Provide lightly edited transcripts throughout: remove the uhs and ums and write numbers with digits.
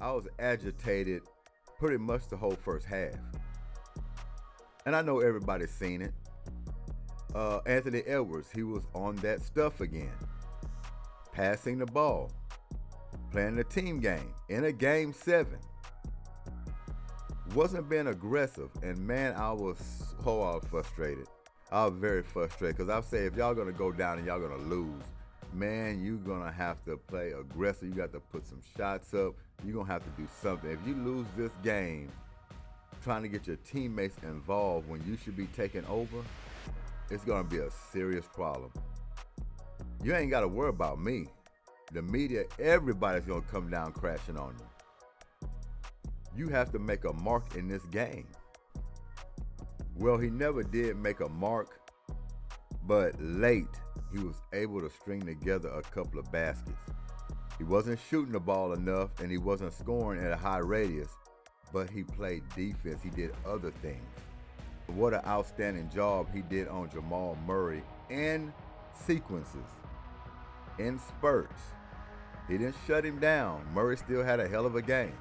I was agitated pretty much the whole first half. And I know everybody's seen it. Anthony Edwards, he was on that stuff again. Passing the ball, playing a team game in a game 7. Wasn't being aggressive, and man, I was frustrated. I was very frustrated because I say if y'all gonna go down and y'all gonna lose, man, you're gonna have to play aggressive. You got to put some shots up. You're gonna have to do something. If you lose this game trying to get your teammates involved when you should be taking over, it's gonna be a serious problem. You ain't gotta worry about me. The media, everybody's gonna come down crashing on you. You have to make a mark in this game. Well, he never did make a mark, but late he was able to string together a couple of baskets. He wasn't shooting the ball enough and he wasn't scoring at a high radius, but he played defense. He did other things. What an outstanding job he did on Jamal Murray in sequences, in spurts. He didn't shut him down. Murray still had a hell of a game.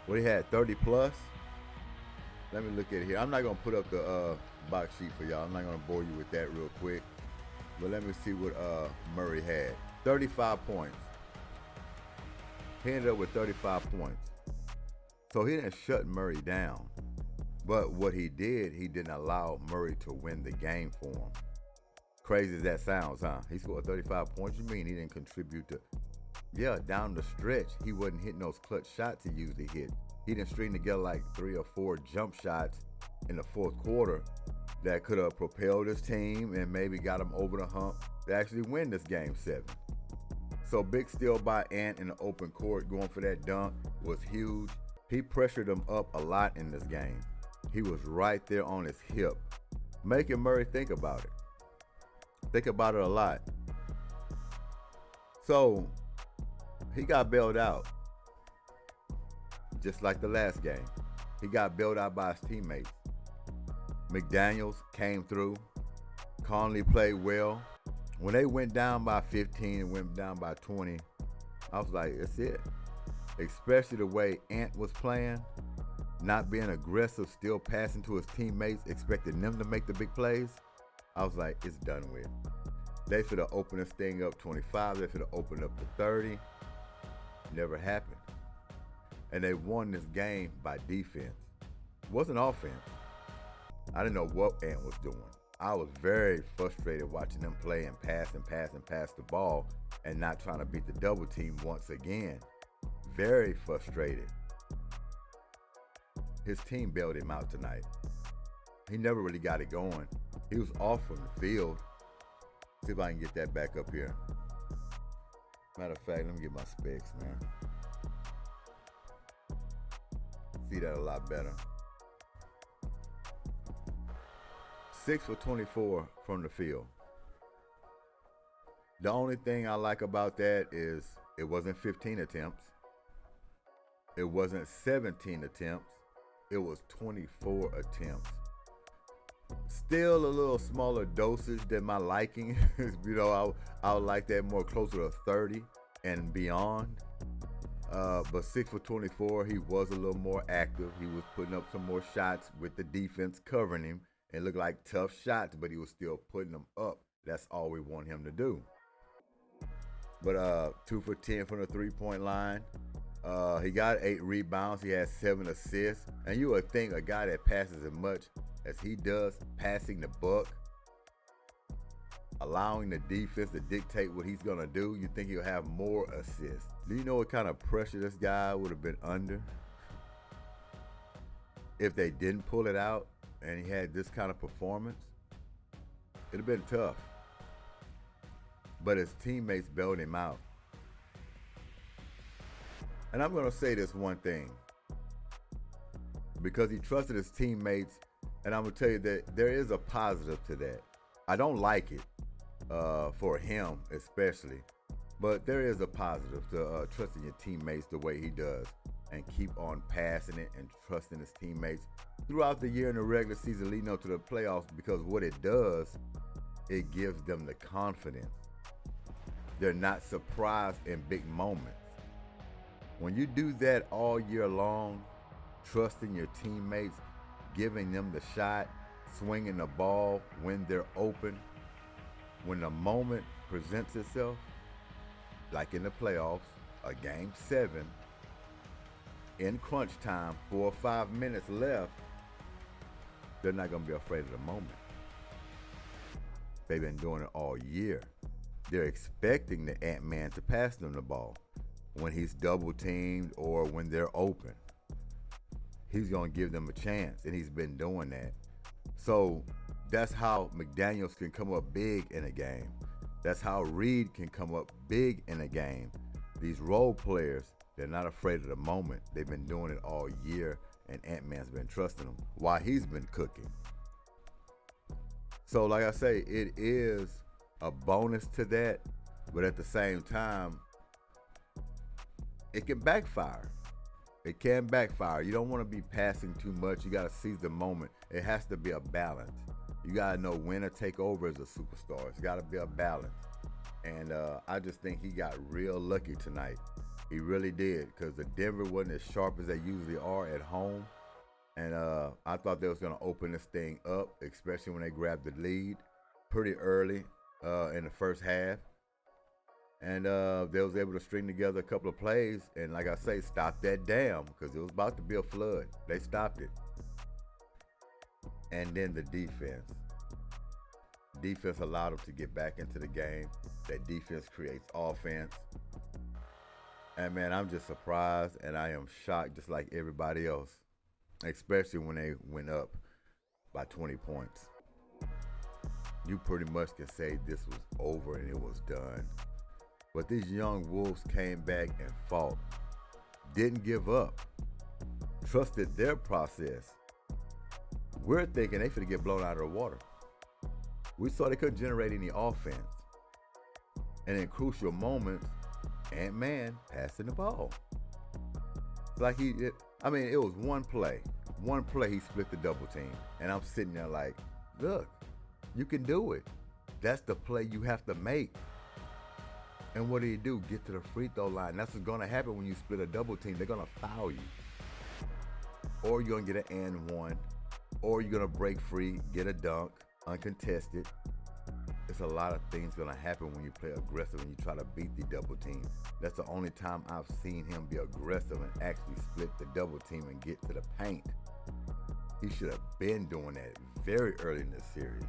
What he had, 30 plus? Let me look at it here. I'm not going to put up the box sheet for y'all. I'm not going to bore you with that real quick. But let me see what Murray had. 35 points. He ended up with 35 points. So he didn't shut Murray down. But what he did, he didn't allow Murray to win the game for him. Crazy as that sounds, huh? He scored 35 points. You mean he didn't contribute to... Yeah, down the stretch, he wasn't hitting those clutch shots he usually hit. He didn't string together like 3 or 4 jump shots in the fourth quarter that could have propelled his team and maybe got him over the hump to actually win this game 7. So big steal by Ant in the open court going for that dunk was huge. He pressured him up a lot in this game. He was right there on his hip, making Murray think about it. Think about it a lot. So he got bailed out, just like the last game. He got bailed out by his teammates. McDaniels came through. Conley played well. When they went down by 15 and went down by 20, I was like, that's it. Especially the way Ant was playing, not being aggressive, still passing to his teammates, expecting them to make the big plays. I was like, it's done with. They should have opened this thing up 25. They should have opened up to 30. Never happened. And they won this game by defense. It wasn't offense. I didn't know what Ant was doing. I was very frustrated watching them play and pass the ball and not trying to beat the double team once again. Very frustrated. His team bailed him out tonight. He never really got it going. He was off from the field. See if I can get that back up here. Matter of fact, let me get my specs, man. See that a lot better. 6 for 24 from the field. The only thing I like about that is it wasn't 15 attempts. It wasn't 17 attempts. It was 24 attempts. Still a little smaller dosage than my liking. I would like that more closer to 30 and beyond. But 6 for 24, he was a little more active. He was putting up some more shots with the defense covering him. It looked like tough shots, but he was still putting them up. That's all we want him to do. But 2 for 10 from the three-point line. He got 8 rebounds. He had 7 assists. And you would think a guy that passes as much as he does, passing the buck, allowing the defense to dictate what he's going to do, you think he'll have more assists. Do you know what kind of pressure this guy would have been under if they didn't pull it out and he had this kind of performance? It'd have been tough. But his teammates bailed him out. And I'm going to say this one thing. Because he trusted his teammates, and I'm going to tell you that there is a positive to that. I don't like it for him especially, but there is a positive to trusting your teammates the way he does and keep on passing it and trusting his teammates throughout the year in the regular season leading up to the playoffs, because what it does, it gives them the confidence. They're not surprised in big moments. When you do that all year long, trusting your teammates, giving them the shot, swinging the ball when they're open, when the moment presents itself, like in the playoffs, a game 7, in crunch time, 4 or 5 minutes left, they're not going to be afraid of the moment. They've been doing it all year. They're expecting the Ant-Man to pass them the ball when he's double teamed or when they're open. He's going to give them a chance, and he's been doing that. So that's how McDaniels can come up big in a game. That's how Reed can come up big in a game. These role players, they're not afraid of the moment. They've been doing it all year, and Ant-Man's been trusting them while he's been cooking. So like I say, it is a bonus to that, but at the same time, it can backfire. It can backfire. You don't want to be passing too much. You got to seize the moment. It has to be a balance. You got to know when to take over as a superstar. It's got to be a balance. And I just think he got real lucky tonight. He really did, because the Denver wasn't as sharp as they usually are at home. And I thought they was going to open this thing up, especially when they grabbed the lead pretty early in the first half. And they was able to string together a couple of plays and, like I say, stop that dam, because it was about to be a flood. They stopped it. And then the defense. Defense allowed them to get back into the game. That defense creates offense. And, man, I'm just surprised, and I am shocked just like everybody else, especially when they went up by 20 points. You pretty much can say this was over and it was done. But these young Wolves came back and fought, didn't give up, trusted their process. We're thinking they finna get blown out of the water. We saw they couldn't generate any offense. And in crucial moments, Ant-Man passing the ball. Like it was one play. One play he split the double team. And I'm sitting there like, look, you can do it. That's the play you have to make. And what do? Get to the free throw line. That's what's going to happen when you split a double team. They're going to foul you. Or you're going to get an and one. Or you're going to break free, get a dunk, uncontested. It's a lot of things going to happen when you play aggressive and you try to beat the double team. That's the only time I've seen him be aggressive and actually split the double team and get to the paint. He should have been doing that very early in this series.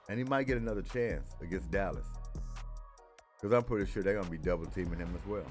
And he might get another chance against Dallas, because I'm pretty sure they're going to be double teaming him as well.